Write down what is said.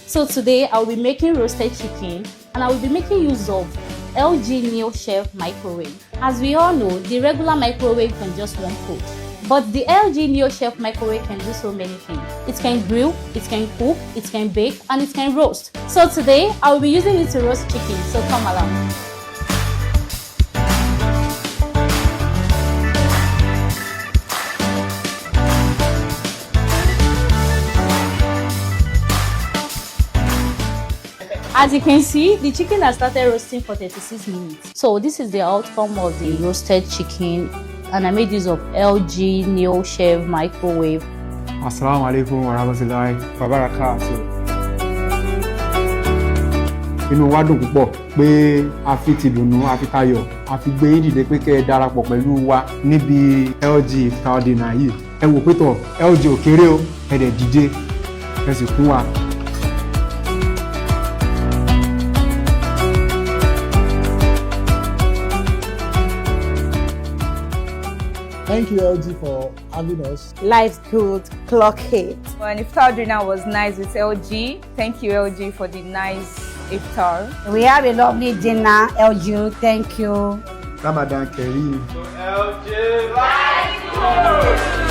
So today I'll be making roasted chicken and I will be making use of LG Neo Chef microwave. As we all know, the regular microwave can just one cook, but the LG Neo Chef microwave can do so many things. It can grill, it can cook, it can bake, and it can roast. So today I will be using it to roast chicken, so come along. As you can see, the chicken has started roasting for 36 minutes. So this is the outcome of the roasted chicken, and I made use of LG Neo Chef microwave. Assalamu alaikum wa rahmatullahi wa barakatuh. Inú wa dùn púpọ̀ pé a fi tìdùnnú, a fi tayọ̀, a fi gbé yín dìde pé kẹ́ ẹ darapọ̀ pẹ̀lú wa níbi LG iftar dinner yìí. Ẹ wò pé tọ̀ LG ò kéré o, ẹ dẹ̀ dìde, ẹ sì kún wa. Thank you, LG, for having us. Life's good, clock it. Well, iftar dinner was nice with LG. Thank you, LG, for the nice iftar. We have a lovely dinner, LG. Thank you. Ramadan Kareem. LG, life good!